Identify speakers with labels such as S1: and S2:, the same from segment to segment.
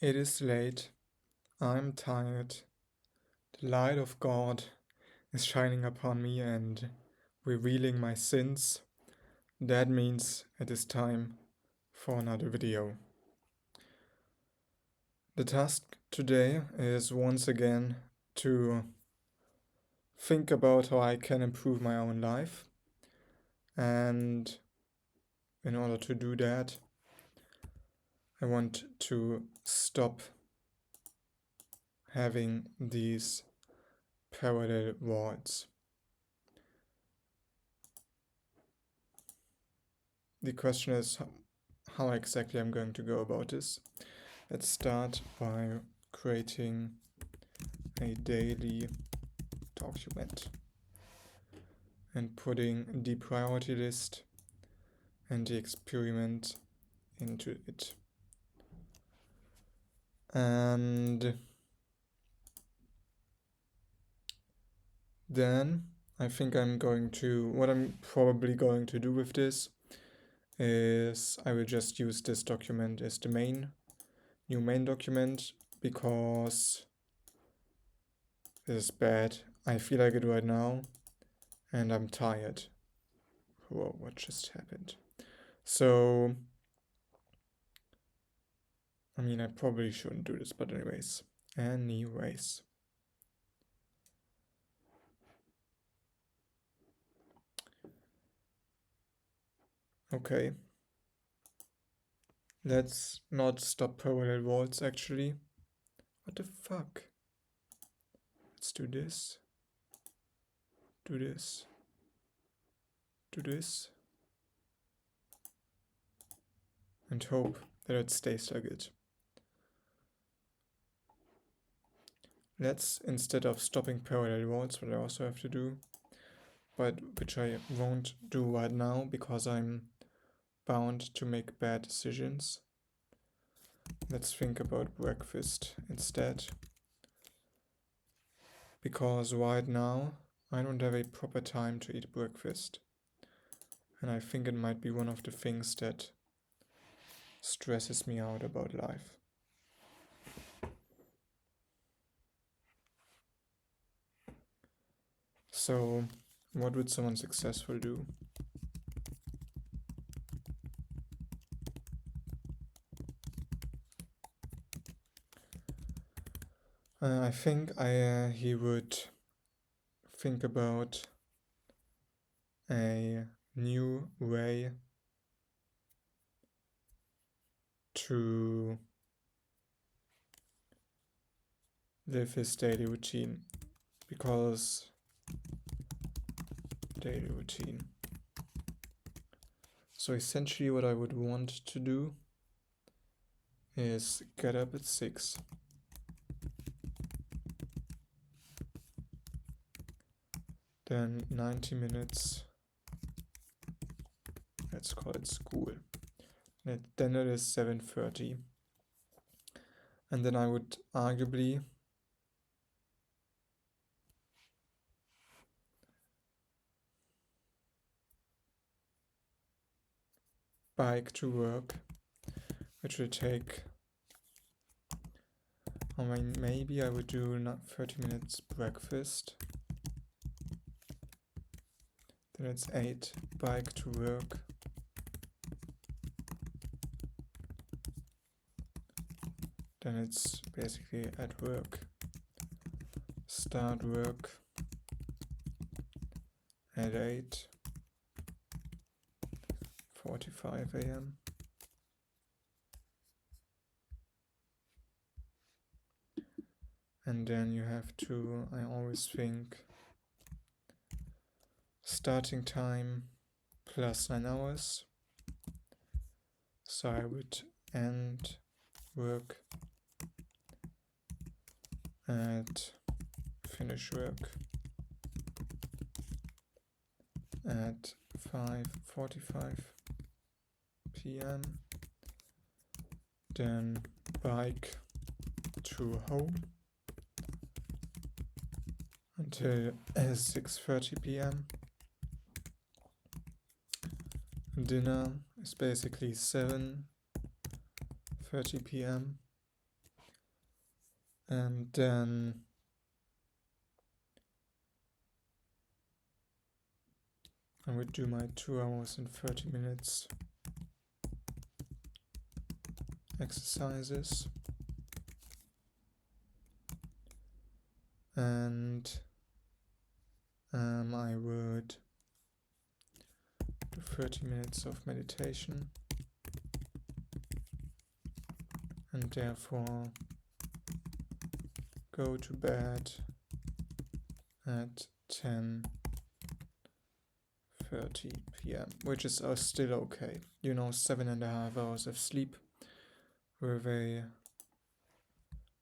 S1: It is late, I'm tired, the light of God is shining upon me and revealing my sins. That means it is time for another video. The task today is once again to think about how I can improve my own life, and in order to do that, I want to stop having these parallel worlds. The question is how exactly I'm going to go about this. Let's start by creating a daily document and putting the priority list and the experiment into it. And then I think what I'm probably going to do with this is I will just use this document as the new main document, because this is bad. I feel like it right now and I'm tired. Whoa, what just happened? So, I mean, I probably shouldn't do this, but anyways. Okay. Let's not stop parallel worlds, actually. What the fuck? Let's do this. Do this. Do this. And hope that it stays like it. Let's, instead of stopping parallel worlds, what I also have to do, but which I won't do right now because I'm bound to make bad decisions. Let's think about breakfast instead. Because right now I don't have a proper time to eat breakfast. And I think it might be one of the things that stresses me out about life. So, what would someone successful do? I think he would think about a new way to live his daily routine, because daily routine. So essentially what I would want to do is get up at 6, then 90 minutes, let's call it school, then it is 7:30, and then I would arguably bike to work, which will take, I mean, maybe I would do not 30 minutes breakfast, then it's 8, bike to work, then it's basically at work, start work at 8:45 a.m. And then you have to, I always think, starting time plus 9 hours. So I would end work at, finish work at 5:45 p.m. Then bike to home until 6:30 p.m. Dinner is basically 7:30 p.m. and then I would do my 2 hours and 30 minutes exercises, and I would do 30 minutes of meditation, and therefore go to bed at 10:30 p.m., which is still okay. 7.5 hours of sleep with a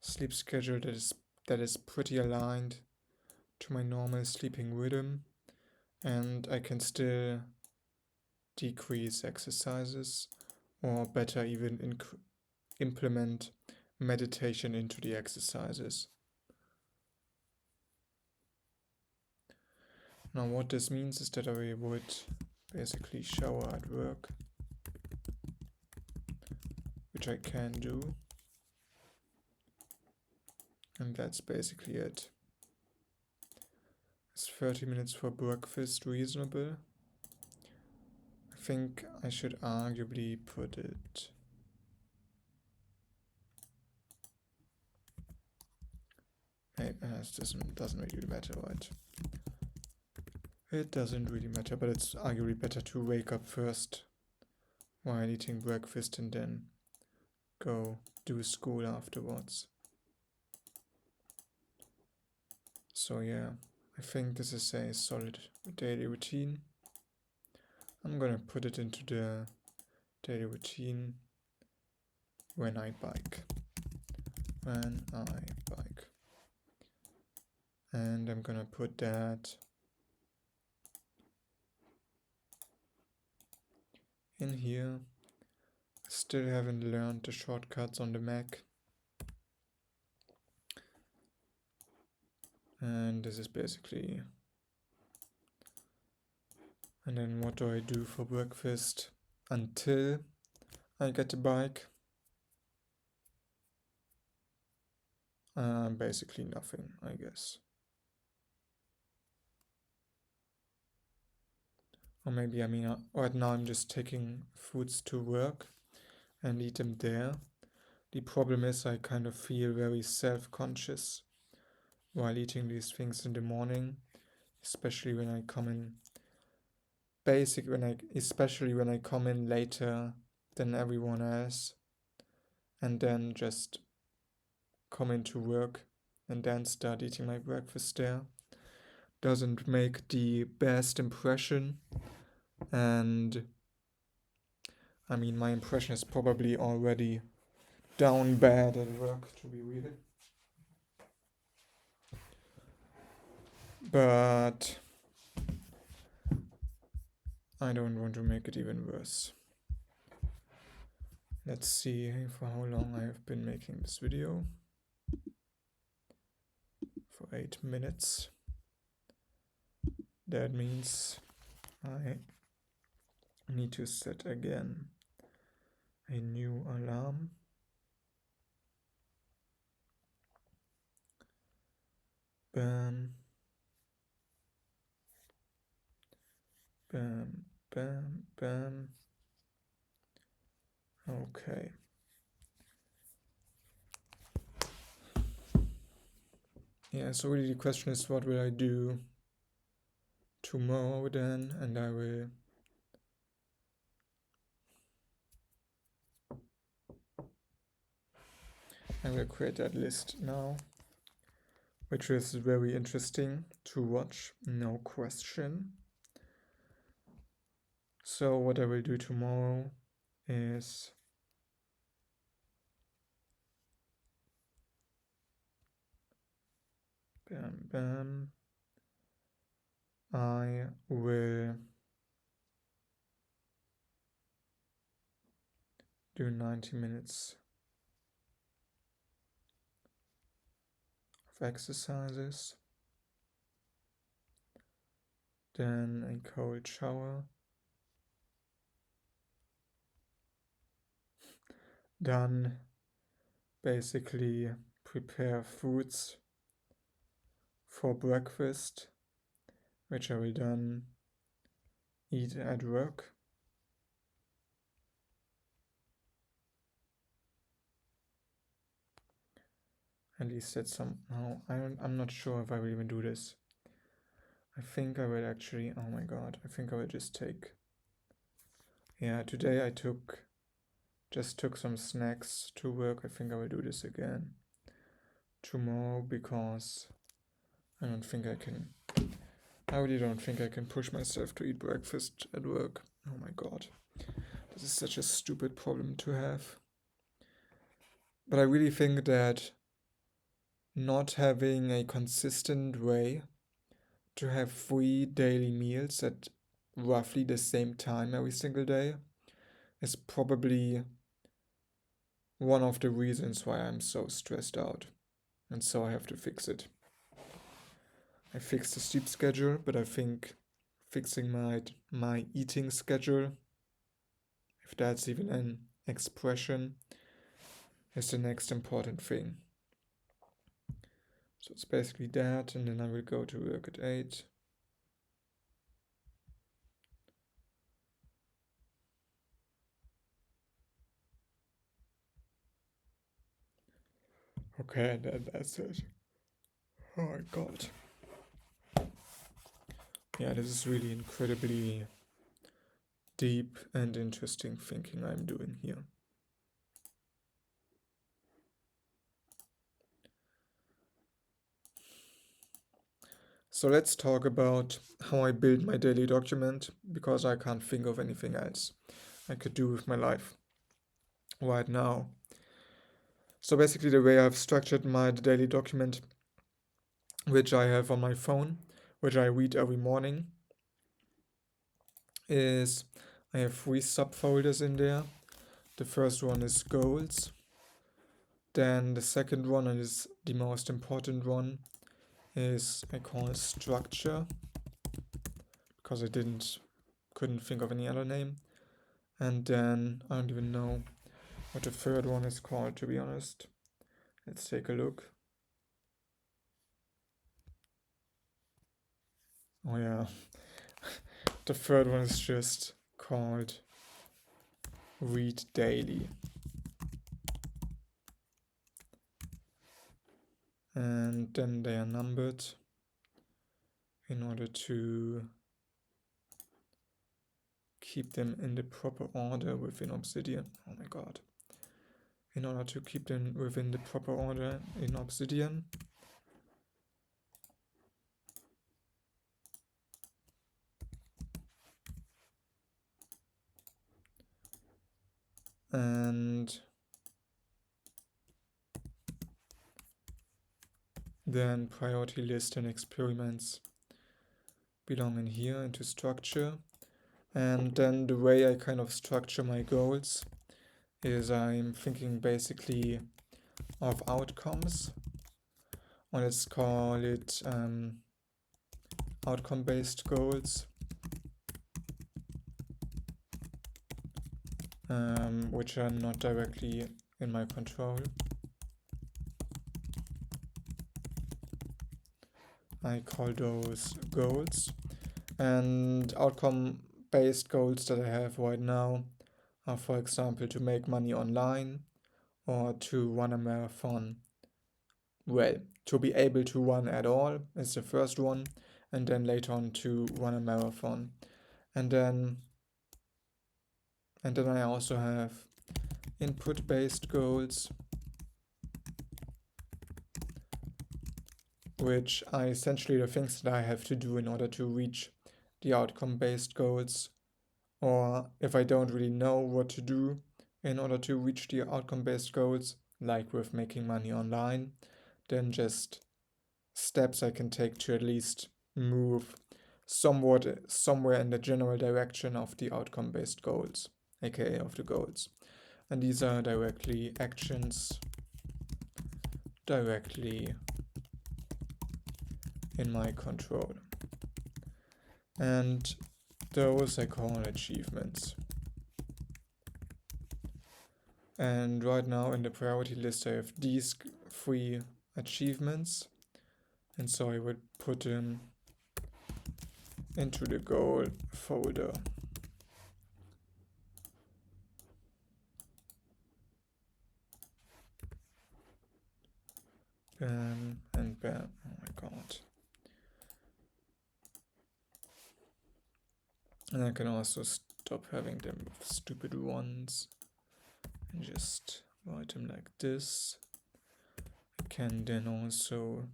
S1: sleep schedule that is pretty aligned to my normal sleeping rhythm, and I can still decrease exercises, or better, even implement meditation into the exercises. Now what this means is that I would basically shower at work, which I can do, and that's basically it. Is 30 minutes for breakfast reasonable? I think I should arguably put it it doesn't really matter, right? It doesn't really matter, but it's arguably better to wake up first while eating breakfast and then go do school afterwards. So yeah, I think this is a solid daily routine. I'm gonna put it into the daily routine when I bike. And I'm gonna put that in here. I still haven't learned the shortcuts on the Mac. And this is basically... And then what do I do for breakfast until I get the bike? Basically nothing, I guess. Or maybe, right now I'm just taking foods to work and eat them there. The problem is I kind of feel very self-conscious while eating these things in the morning, especially when I come in later than everyone else, and then just come into work and then start eating my breakfast there. Doesn't make the best impression, and my impression is probably already down bad at work, to be real. But I don't want to make it even worse. Let's see for how long I have been making this video. For 8 minutes. That means I need to set again a new alarm. Bam. Bam, bam, bam. Okay. Yeah, so really the question is, what will I do tomorrow then? And I will create that list now, which is very interesting to watch, no question. So what I will do tomorrow is bam, bam. I will do 90 minutes of exercises, then a cold shower, then basically prepare foods for breakfast, which I will then eat at work. At least that's somehow, I'm not sure if I will even do this. I think I will actually, oh my god, I think I will just take, yeah, today I just took some snacks to work. I think I will do this again tomorrow because I really don't think I can push myself to eat breakfast at work. Oh my god, this is such a stupid problem to have. But I really think that not having a consistent way to have 3 daily meals at roughly the same time every single day is probably one of the reasons why I'm so stressed out. And so I have to fix it. I fixed the sleep schedule, but I think fixing my eating schedule, if that's even an expression, is the next important thing. So it's basically that, and then I will go to work at 8. Okay, that's it. Oh my god. Yeah, this is really incredibly deep and interesting thinking I'm doing here. So let's talk about how I build my daily document, because I can't think of anything else I could do with my life right now. So basically the way I've structured my daily document, which I have on my phone, which I read every morning, is I have 3 subfolders in there. The first one is goals. Then the second one, and is the most important one, is I call it structure, because I couldn't think of any other name. And then I don't even know what the third one is called, to be honest. Let's take a look. Oh yeah, the third one is just called read daily. And then they are numbered in order to keep them in the proper order within Obsidian. Oh my god. In order to keep them within the proper order in Obsidian. And then priority list and experiments belong in here into structure. And then the way I kind of structure my goals is I'm thinking basically of outcomes, or let's call it outcome-based goals, which are not directly in my control. I call those goals. And outcome-based goals that I have right now are, for example, to make money online or to run a marathon. Well, to be able to run at all is the first one, and then later on to run a marathon. And then I also have input-based goals, which are essentially the things that I have to do in order to reach the outcome-based goals. Or if I don't really know what to do in order to reach the outcome-based goals, like with making money online, then just steps I can take to at least move somewhere in the general direction of the outcome-based goals, aka of the goals. And these are directly actions directly in my control. And those I call achievements. And right now in the priority list I have these 3 achievements, and so I would put them into the goal folder. Bam and bam. Oh my god. And I can also stop having them with stupid ones and just write them like this. I can then also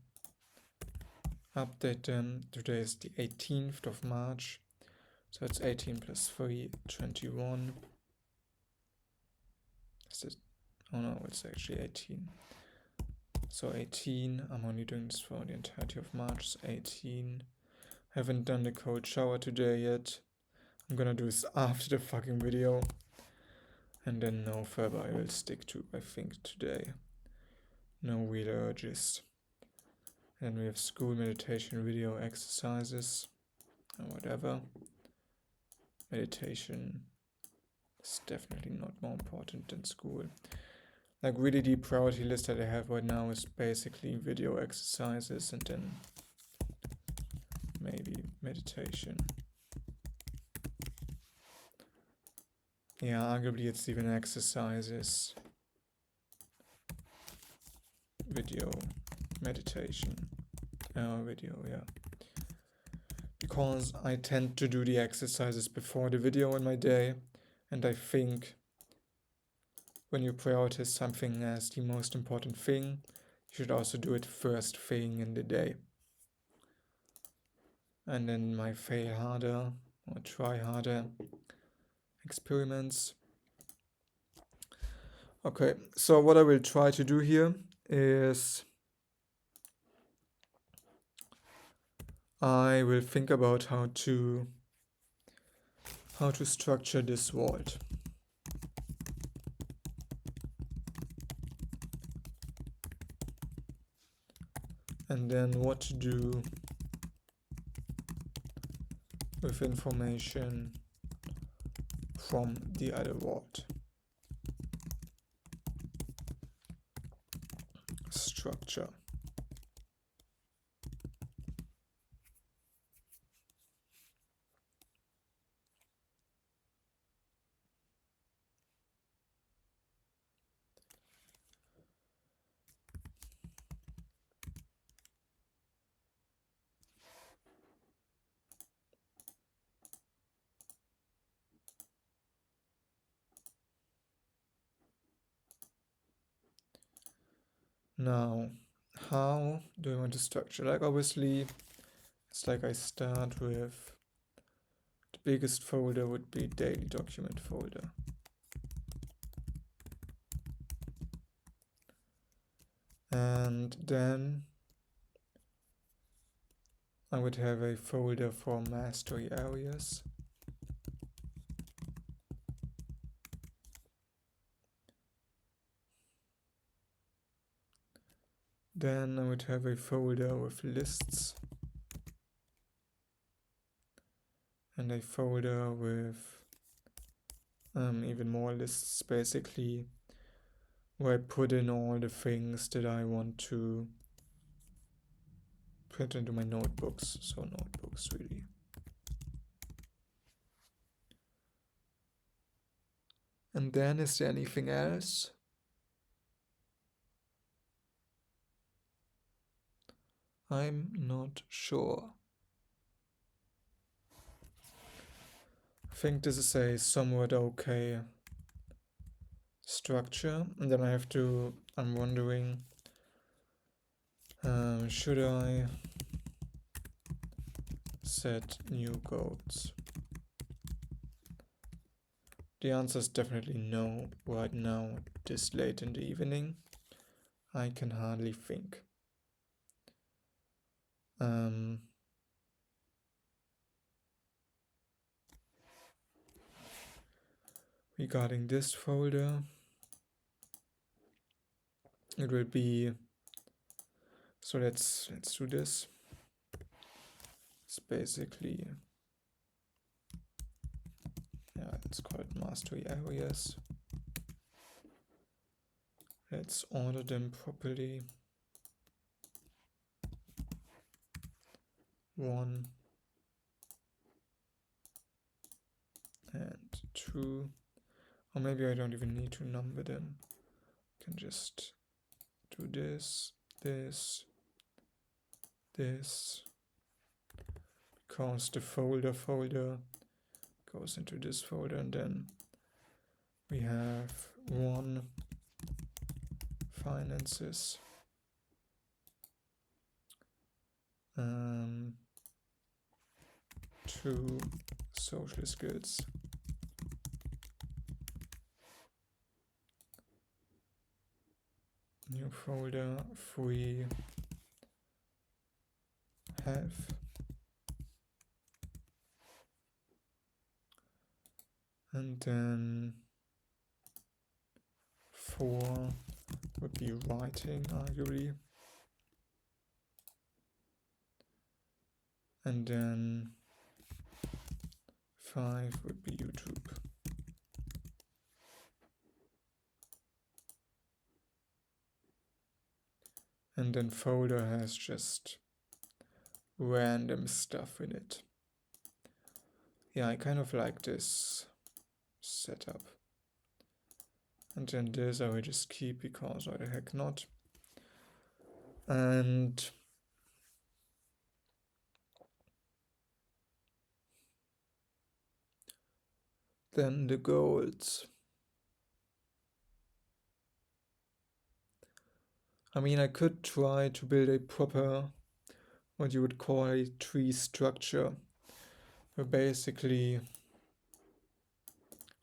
S1: update them. Today is the 18th of March, so it's 18 plus 3, 21. Is it? Oh no, it's actually 18. So 18, I'm only doing this for the entirety of March, so 18. Haven't done the cold shower today yet. I'm gonna do this after the fucking video. And then no further I will stick to, I think, today. No real urges. And we have school meditation video exercises or whatever. Meditation is definitely not more important than school. Like really the priority list that I have right now is basically video exercises and then maybe meditation. Yeah, arguably it's even exercises, video, meditation, video, yeah. Because I tend to do the exercises before the video in my day, and I think when you prioritize something as the most important thing, you should also do it first thing in the day. And then my fail harder or try harder experiments. Okay, so what I will try to do here is I will think about how to structure this vault. And then what to do with information from the other vault. Structure. Now, how do I want to structure? Like obviously, it's like I start with the biggest folder would be daily document folder. And then I would have a folder for mastery areas. Then I would have a folder with lists. And a folder with even more lists, basically, where I put in all the things that I want to print into my notebooks. So notebooks, really. And then is there anything else? I'm not sure. I think this is a somewhat okay structure. And then I'm wondering, should I set new goals? The answer is definitely no right now, this late in the evening. I can hardly think. Regarding this folder, it will be, so let's do this. It's basically, yeah, let's call it mastery areas. Let's order them properly. 1 and 2. Or maybe I don't even need to number them. I can just do this, this, this. Because the folder goes into this folder, and then we have 1 finances, 2 social skills, new folder, 3 health, and then 4 would be writing, arguably, and then 5 would be YouTube. And then folder has just random stuff in it. Yeah, I kind of like this setup. And then this I will just keep because why the heck not. And then the goals. I mean, I could try to build a proper, what you would call a tree structure. Where basically,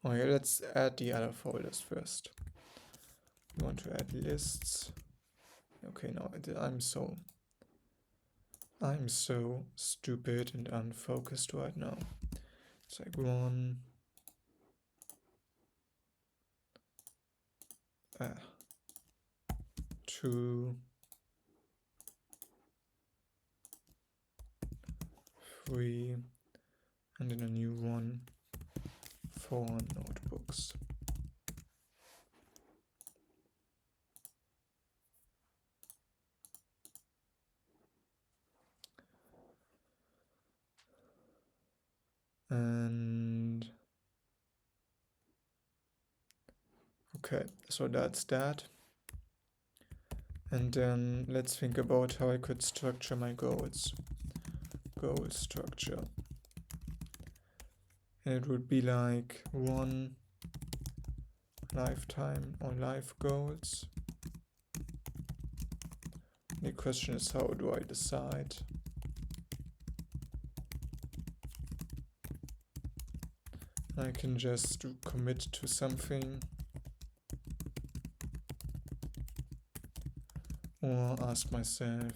S1: oh yeah, let's add the other folders first. We want to add lists. Okay, no, I'm so stupid and unfocused right now. It's like 1. 2, 3, and then a new one for notebooks. And okay, so that's that. And then let's think about how I could structure my goals. Goal structure. And it would be like 1 lifetime or life goals. The question is, how do I decide? I can just commit to something, or ask myself,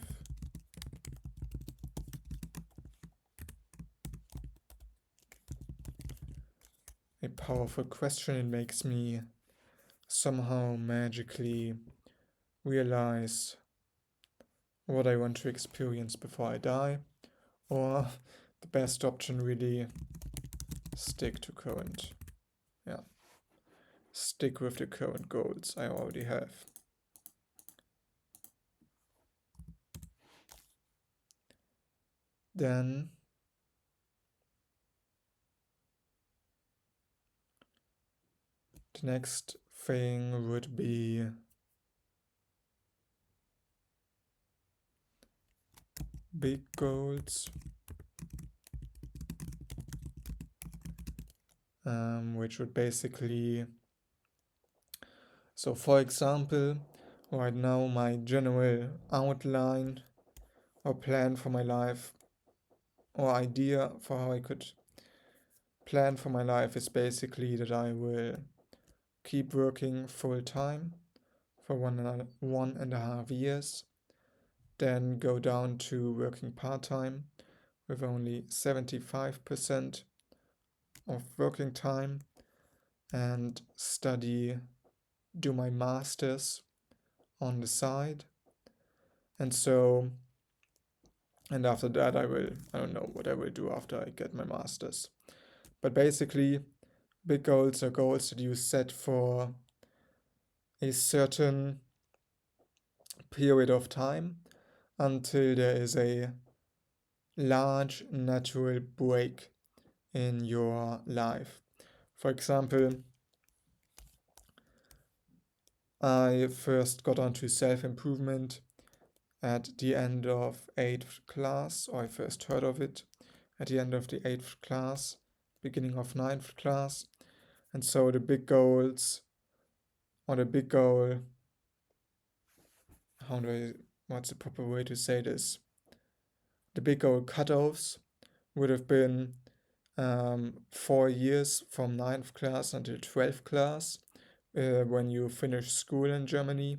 S1: a powerful question. It makes me somehow magically realize what I want to experience before I die, or the best option, really stick to current. Yeah, stick with the current goals I already have. Then the next thing would be big goals, which would basically, so for example, right now my general outline or plan for my life, or idea for how I could plan for my life, is basically that I will keep working full time for 1.5 years, then go down to working part-time with only 75% of working time, and do my master's on the side. And after that I don't know what I will do after I get my master's. But basically, big goals are goals that you set for a certain period of time until there is a large natural break in your life. For example, I first got onto self-improvement at the end of 8th class, or I first heard of it at the end of the 8th class, beginning of 9th class. And so the big goals, or the big goal, what's the proper way to say this? The big goal cutoffs would have been 4 years from 9th class until 12th class when you finish school in Germany.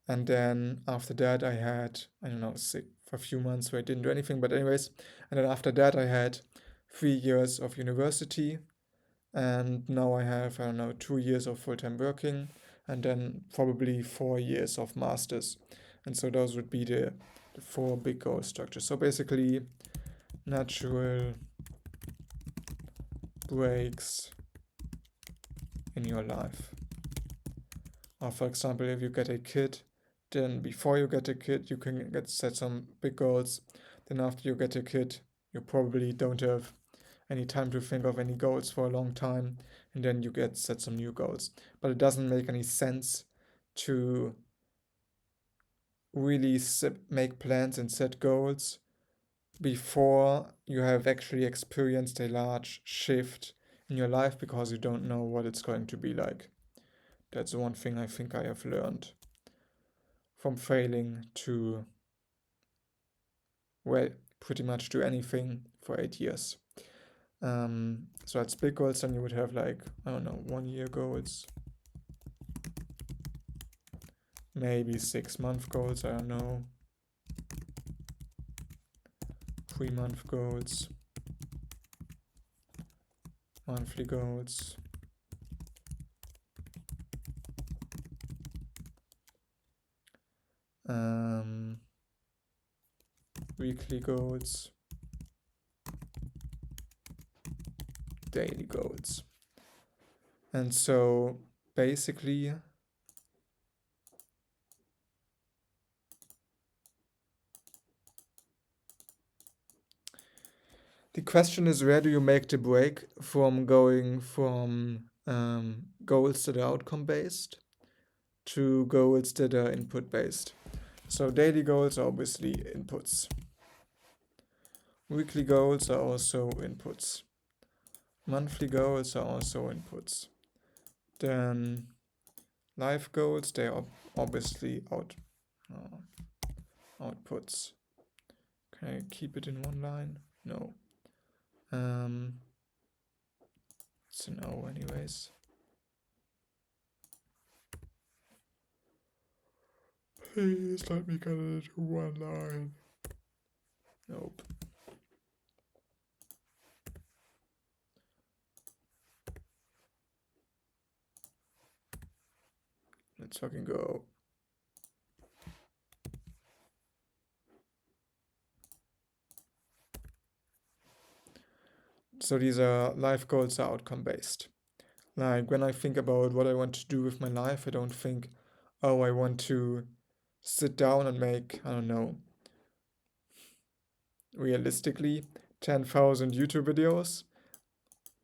S1: And then after that, I had, I don't know, sick for a few months where I didn't do anything. But anyways, and then after that, I had 3 years of university. And now I have, I don't know, 2 years of full-time working. And then probably 4 years of masters. And so those would be the 4 big goal structures. So basically, natural breaks in your life. Or for example, if you get a kid, then before you get a kid, you can set some big goals. Then after you get a kid, you probably don't have any time to think of any goals for a long time, and then you set some new goals. But it doesn't make any sense to really make plans and set goals before you have actually experienced a large shift in your life, because you don't know what it's going to be like. That's the one thing I think I have learned from failing to, well, pretty much do anything for 8 years. So that's big goals. Then you would have like, I don't know, 1-year goals, maybe 6-month goals, I don't know, 3-month goals, monthly goals, weekly goals, daily goals. And so basically the question is, where do you make the break from going from goals that are outcome based to goals that are input based? So daily goals are obviously inputs. Weekly goals are also inputs. Monthly goals are also inputs. Then life goals, they are obviously outputs. Can I keep it in one line? No. It's a no anyways. Please let me get it into one line. Nope. Let's fucking go. So these are life goals are outcome based. Like when I think about what I want to do with my life, I don't think, oh, I want to sit down and make, I don't know, realistically 10,000 YouTube videos,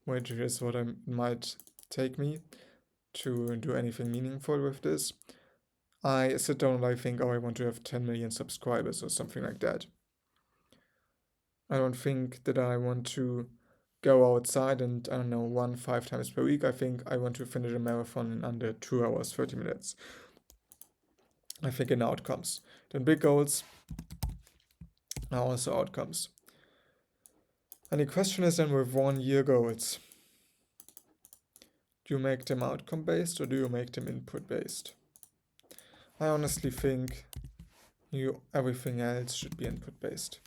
S1: which is what I might take me to do anything meaningful with this. I sit down and I think, oh, I want to have 10 million subscribers or something like that. I don't think that I want to go outside and, I don't know, run 5 times per week. I think I want to finish a marathon in under 2 hours, 30 minutes. I think in outcomes. Then big goals are also outcomes. And the question is then with 1-year goals, do you make them outcome based or do you make them input based? I honestly think everything else should be input based.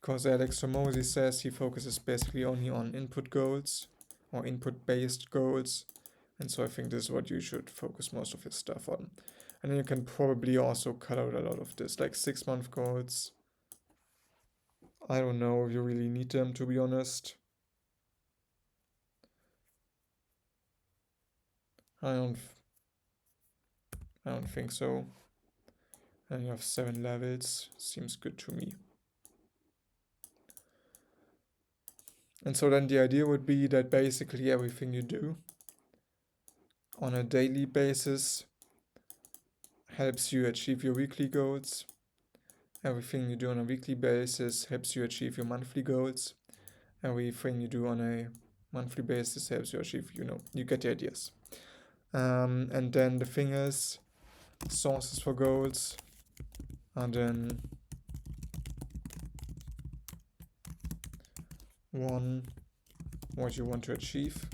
S1: Because Alex Hormozi says he focuses basically only on input goals or input based goals. And so I think this is what you should focus most of your stuff on. And then you can probably also cut out a lot of this, like 6-month goals. I don't know if you really need them, to be honest. I don't think so. And you have 7 levels, seems good to me. And so then the idea would be that basically everything you do on a daily basis helps you achieve your weekly goals. Everything you do on a weekly basis helps you achieve your monthly goals. Everything you do on a monthly basis helps you achieve, you get the ideas. And then the thing is, sources for goals are then one, what you want to achieve.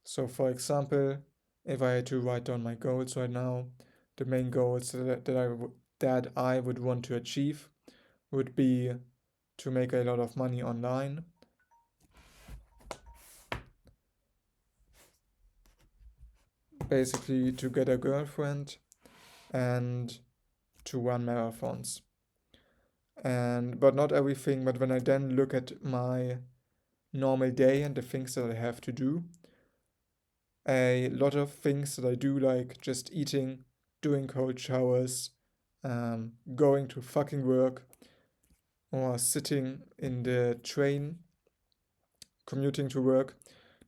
S1: So for example, if I had to write down my goals right now, the main goals that I would want to achieve would be to make a lot of money online, basically to get a girlfriend, and to run marathons. But not everything, but when I then look at my normal day and the things that I have to do, a lot of things that I do, like just eating, doing cold showers, going to fucking work, or sitting in the train, commuting to work,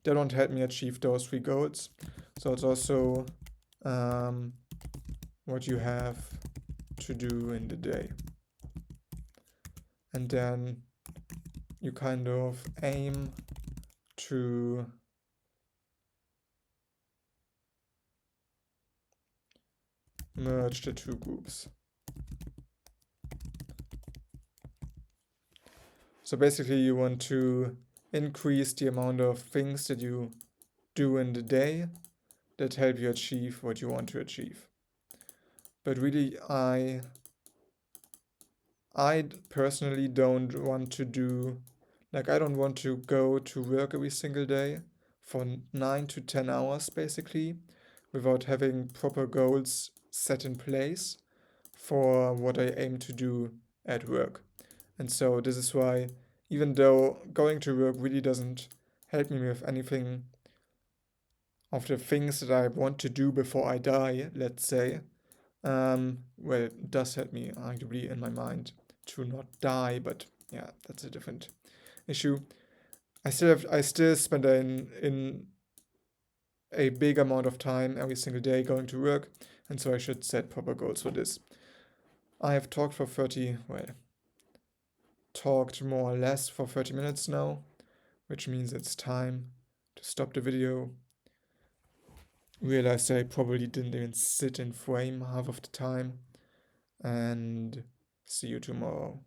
S1: they don't help me achieve those 3 goals. So it's also what you have to do in the day. And then you kind of aim to merge the 2 groups. So basically you want to increase the amount of things that you do in the day that help you achieve what you want to achieve. But really, I personally don't want to do, I don't want to go to work every single day for 9 to 10 hours basically, without having proper goals set in place for what I aim to do at work. And so this is why, even though going to work really doesn't help me with anything of the things that I want to do before I die, let's say, well, it does help me arguably in my mind to not die, but yeah, that's a different issue. I still spend in a big amount of time every single day going to work, and so I should set proper goals for this. I have talked more or less for 30 minutes now, which means it's time to stop the video. Realized I probably didn't even sit in frame half of the time, and see you tomorrow.